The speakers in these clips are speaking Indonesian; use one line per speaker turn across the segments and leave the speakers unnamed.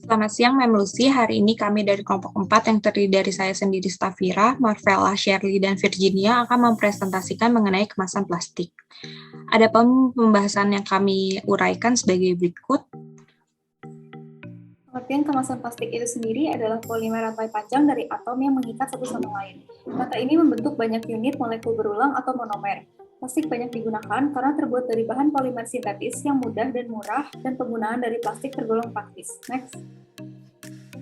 Selamat siang, Mem Lucy. Hari ini kami dari kelompok 4 yang terdiri dari saya sendiri, Stafira, Marvella, Shirley, dan Virginia akan mempresentasikan mengenai kemasan plastik. Ada pembahasan yang kami uraikan sebagai berikut.
Pengertian kemasan plastik itu sendiri adalah polimer rantai panjang dari atom yang mengikat satu sama lain. Rantai ini membentuk banyak unit molekul berulang atau monomer. Plastik banyak digunakan karena terbuat dari bahan polimer sintetis yang mudah dan murah dan penggunaan dari plastik tergolong praktis. Next.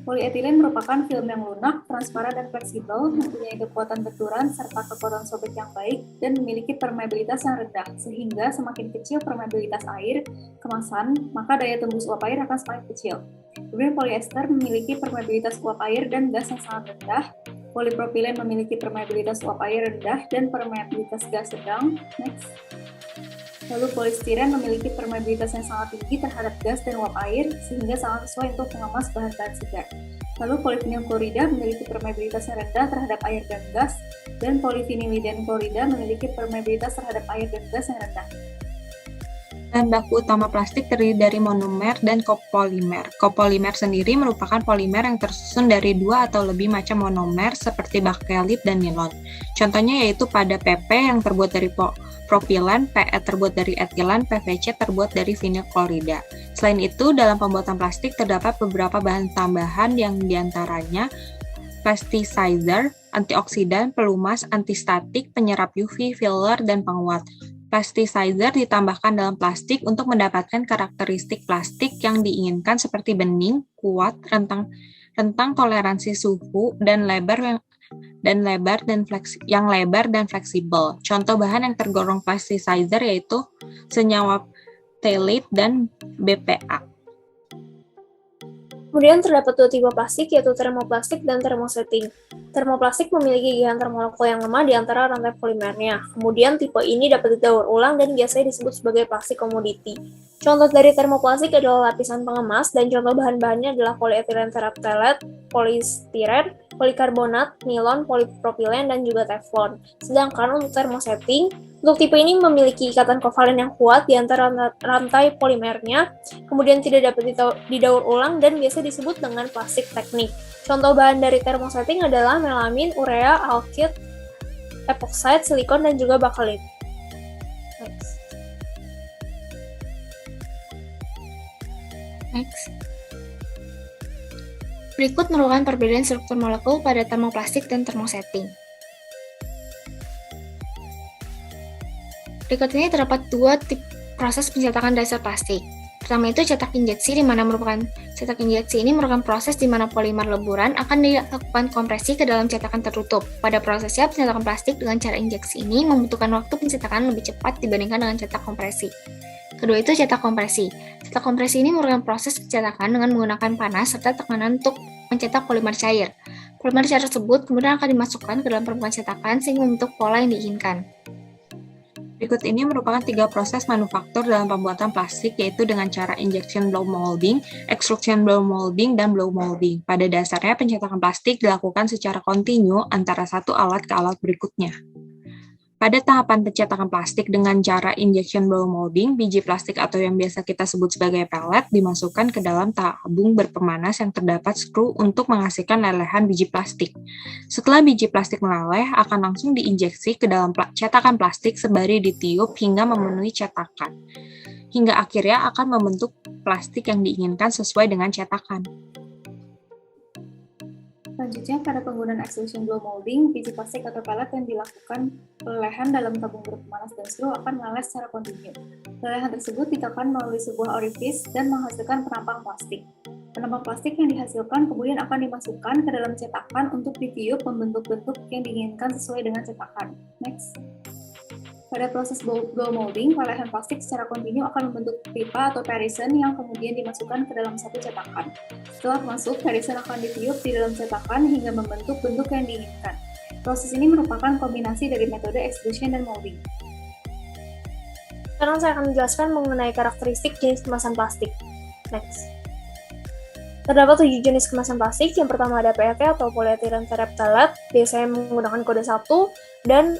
Polietilen merupakan film yang lunak, transparan, dan fleksibel, mempunyai kekuatan benturan serta kekuatan sobek yang baik, dan memiliki permeabilitas yang rendah, sehingga semakin kecil permeabilitas air kemasan, maka daya tembus uap air akan semakin kecil. Kemudian polyester memiliki permeabilitas uap air dan gas yang sangat rendah, polipropilen memiliki permeabilitas uap air rendah dan permeabilitas gas sedang. Next. Lalu polistiren memiliki permeabilitas yang sangat tinggi terhadap gas dan uap air, sehingga sangat sesuai untuk mengemas bahan-bahan segar. Lalu polivinil klorida memiliki permeabilitas yang rendah terhadap air dan gas, dan poliviniliden klorida memiliki permeabilitas terhadap air dan gas yang rendah.
Bahan baku utama plastik terdiri dari monomer dan copolymer. Copolymer sendiri merupakan polimer yang tersusun dari 2 atau lebih macam monomer seperti bakelit dan nilon. Contohnya yaitu pada PP yang terbuat dari propilen, PE terbuat dari etilen, PVC terbuat dari vinil klorida. Selain itu, dalam pembuatan plastik terdapat beberapa bahan tambahan yang diantaranya plasticizer, antioksidan, pelumas, antistatik, penyerap UV, filler, dan penguat. Plasticizer ditambahkan dalam plastik untuk mendapatkan karakteristik plastik yang diinginkan seperti bening, kuat, rentang toleransi suhu, dan lebar dan fleksibel. Contoh bahan yang tergolong plasticizer yaitu senyawa phthalate dan BPA.
Kemudian terdapat dua tipe plastik, yaitu termoplastik dan termosetting. Termoplastik memiliki gigihan termolekul yang lemah di antara rantai polimernya. Kemudian tipe ini dapat didaur ulang dan biasanya disebut sebagai plastik komoditi. Contoh dari termoplastik adalah lapisan pengemas, dan contoh bahan-bahannya adalah polyethylene terephthalate, polistiren, polikarbonat, nilon, polipropilen, dan juga teflon. Sedangkan untuk termosetting, untuk tipe ini memiliki ikatan kovalen yang kuat di antara rantai polimernya, kemudian tidak dapat didaur ulang dan biasa disebut dengan plastik teknik. Contoh bahan dari termosetting adalah melamin, urea, alkyd, epoxide, silikon, dan juga bakelit.
Next. Berikut merupakan perbedaan struktur molekul pada termoplastik dan termosetting. Berikut ini terdapat dua tipe proses pencetakan dasar plastik. Pertama itu cetak injeksi, di mana cetak injeksi ini merupakan proses di mana polimer leburan akan dilakukan kompresi ke dalam cetakan tertutup. Pada prosesnya, pencetakan plastik dengan cara injeksi ini membutuhkan waktu pencetakan lebih cepat dibandingkan dengan cetak kompresi. Kedua itu cetak kompresi. Cetak kompresi ini merupakan proses pencetakan dengan menggunakan panas serta tekanan untuk mencetak polimer cair. Polimer cair tersebut kemudian akan dimasukkan ke dalam permukaan cetakan sehingga membentuk pola yang diinginkan.
Berikut ini merupakan 3 proses manufaktur dalam pembuatan plastik, yaitu dengan cara injection blow molding, extrusion blow molding, dan blow molding. Pada dasarnya, pencetakan plastik dilakukan secara kontinu antara satu alat ke alat berikutnya. Pada tahapan pencetakan plastik dengan cara injection blow molding, biji plastik atau yang biasa kita sebut sebagai pellet dimasukkan ke dalam tabung berpemanas yang terdapat skru untuk menghasilkan lelehan biji plastik. Setelah biji plastik meleleh, akan langsung diinjeksi ke dalam cetakan plastik sembari ditiup hingga memenuhi cetakan. Hingga akhirnya akan membentuk plastik yang diinginkan sesuai dengan cetakan.
Selanjutnya, pada penggunaan extrusion blow molding, biji plastik atau pellet yang dilakukan pelelehan dalam tabung berpemanas dan skru akan meleleh secara kontinu. Pelelehan tersebut ditekan melalui sebuah orifice dan menghasilkan penampang plastik. Penampang plastik yang dihasilkan kemudian akan dimasukkan ke dalam cetakan untuk ditiup membentuk bentuk yang diinginkan sesuai dengan cetakan. Next. Pada proses blow molding, pelelehan plastik secara kontinu akan membentuk pipa atau parison yang kemudian dimasukkan ke dalam satu cetakan. Setelah masuk, parison akan ditiup di dalam cetakan hingga membentuk bentuk yang diinginkan. Proses ini merupakan kombinasi dari metode extrusion dan molding.
Sekarang saya akan menjelaskan mengenai karakteristik jenis kemasan plastik. Next. Terdapat 7 jenis kemasan plastik. Yang pertama ada PET atau polyethylene terephthalate, biasanya menggunakan kode 1, Dan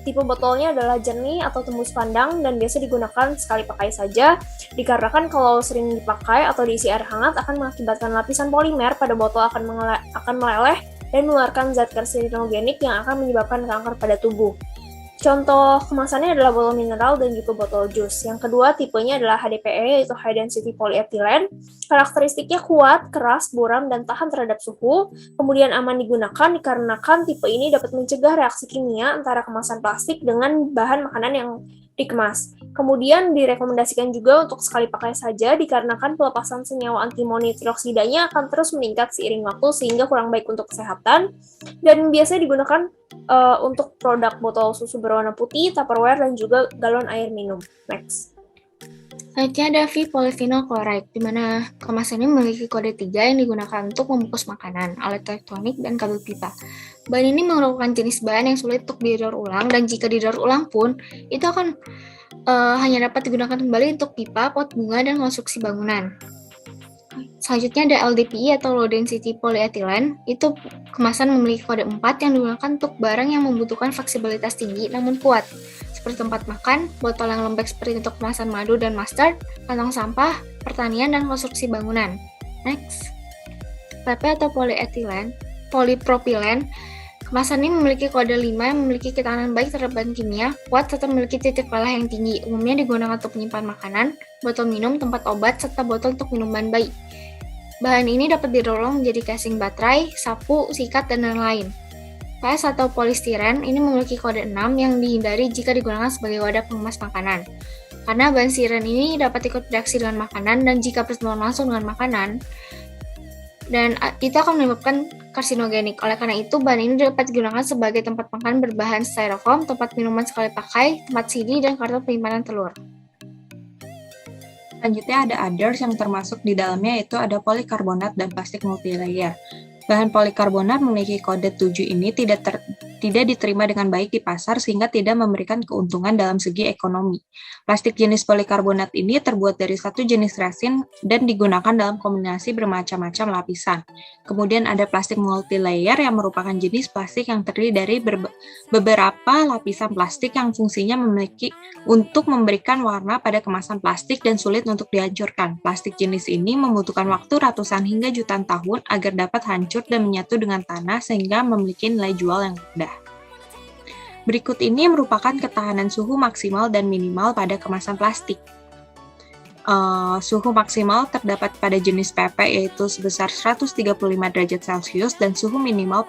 tipe botolnya adalah jernih atau tembus pandang dan biasa digunakan sekali pakai saja, dikarenakan kalau sering dipakai atau diisi air hangat akan mengakibatkan lapisan polimer pada botol akan meleleh dan mengeluarkan zat karsinogenik yang akan menyebabkan kanker pada tubuh. Contoh kemasannya adalah botol mineral dan juga botol jus. Yang kedua tipenya adalah HDPE, yaitu High Density Polyethylene. Karakteristiknya kuat, keras, buram, dan tahan terhadap suhu. Kemudian aman digunakan dikarenakan tipe ini dapat mencegah reaksi kimia antara kemasan plastik dengan bahan makanan yang dikemas. Kemudian direkomendasikan juga untuk sekali pakai saja dikarenakan pelepasan senyawa antimonotrioxidanya akan terus meningkat seiring waktu sehingga kurang baik untuk kesehatan. Dan biasanya digunakan untuk produk botol susu berwarna putih, Tupperware, dan juga galon air minum. Next.
Selanjutnya ada V-polyphenol chloride, di mana kemasan ini memiliki kode 3 yang digunakan untuk membungkus makanan, alat elektronik, dan kabel pipa. Bahan ini merupakan jenis bahan yang sulit untuk didaur ulang, dan jika didaur ulang pun, itu akan hanya dapat digunakan kembali untuk pipa, pot bunga, dan konstruksi bangunan. Selanjutnya ada LDPE atau Low Density Polyethylene. Itu kemasan memiliki kode 4 yang digunakan untuk barang yang membutuhkan fleksibilitas tinggi namun kuat, seperti tempat makan, botol yang lembek seperti untuk kemasan madu dan mustard, kantong sampah, pertanian, dan konstruksi bangunan. Next. PP atau polypropylen. Kemasan ini memiliki kode 5 yang memiliki ketahanan baik terhadap bahan kimia, kuat serta memiliki titik lelah yang tinggi. Umumnya digunakan untuk menyimpan makanan, botol minum, tempat obat, serta botol untuk minuman bayi. Bahan ini dapat dirolong menjadi casing baterai, sapu, sikat, dan lain-lain. PS atau polistiren ini memiliki kode 6 yang dihindari jika digunakan sebagai wadah pengemas makanan. Karena bahan stiren ini dapat ikut bereaksi dengan makanan dan jika bersentuhan langsung dengan makanan, dan itu akan menyebabkan karsinogenik. Oleh karena itu, bahan ini dapat digunakan sebagai tempat makan berbahan styrofoam, tempat minuman sekali pakai, tempat CD, dan kartu penyimpanan telur.
Selanjutnya ada others yang termasuk di dalamnya yaitu ada polikarbonat dan plastik multilayer. Bahan polikarbonat memiliki kode 7 ini tidak diterima dengan baik di pasar sehingga tidak memberikan keuntungan dalam segi ekonomi. Plastik jenis polikarbonat ini terbuat dari satu jenis resin dan digunakan dalam kombinasi bermacam-macam lapisan. Kemudian ada plastik multilayer yang merupakan jenis plastik yang terdiri dari beberapa lapisan plastik yang fungsinya untuk memberikan warna pada kemasan plastik dan sulit untuk dihancurkan. Plastik jenis ini membutuhkan waktu ratusan hingga jutaan tahun agar dapat hancur dan menyatu dengan tanah sehingga memiliki nilai jual yang rendah. Berikut ini merupakan ketahanan suhu maksimal dan minimal pada kemasan plastik. Suhu maksimal terdapat pada jenis PP yaitu sebesar 135 derajat Celcius dan suhu minimal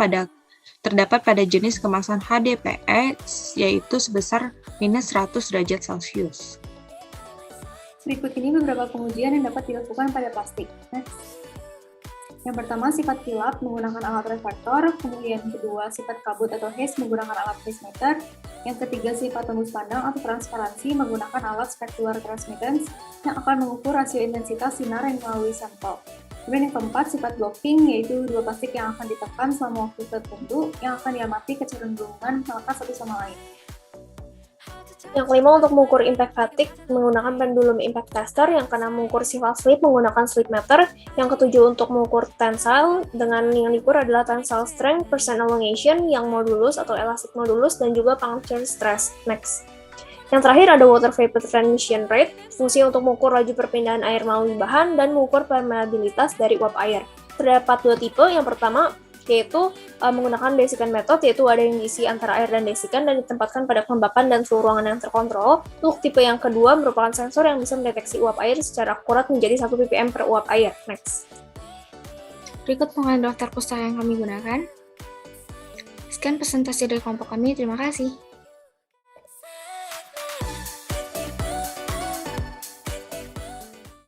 terdapat pada jenis kemasan HDPE yaitu sebesar minus 100 derajat Celcius.
Berikut ini beberapa pengujian yang dapat dilakukan pada plastik. Next. Yang pertama, sifat kilap menggunakan alat refraktor. Kemudian kedua, sifat kabut atau haze menggunakan alat phase meter. Yang ketiga, sifat tembus pandang atau transparansi menggunakan alat specular transmittance yang akan mengukur rasio intensitas sinar yang melalui sampel. Kemudian yang keempat, sifat blocking, yaitu dua plastik yang akan ditekan selama waktu tertentu yang akan diamati kecenderungan melekat satu sama lain.
Yang kelima, untuk mengukur impact fatigue menggunakan pendulum impact tester. Yang keenam, mengukur sifat slip menggunakan slip meter. Yang ketujuh, untuk mengukur tensile dengan yang diukur adalah tensile strength, percent elongation, yang modulus atau elastic modulus, dan juga puncture stress. Next. Yang terakhir ada water vapor transmission rate, fungsi untuk mengukur laju perpindahan air melalui bahan dan mengukur permeabilitas dari uap air. Terdapat dua tipe. Yang pertama yaitu menggunakan desikan method, yaitu ada yang diisi antara air dan desikan dan ditempatkan pada kelembapan dan suhu ruangan yang terkontrol. Untuk tipe yang kedua merupakan sensor yang bisa mendeteksi uap air secara akurat menjadi 1 ppm per uap air. Next.
Berikut pengalaman daftar pustaka yang kami gunakan. Sekian presentasi dari kelompok kami, terima kasih.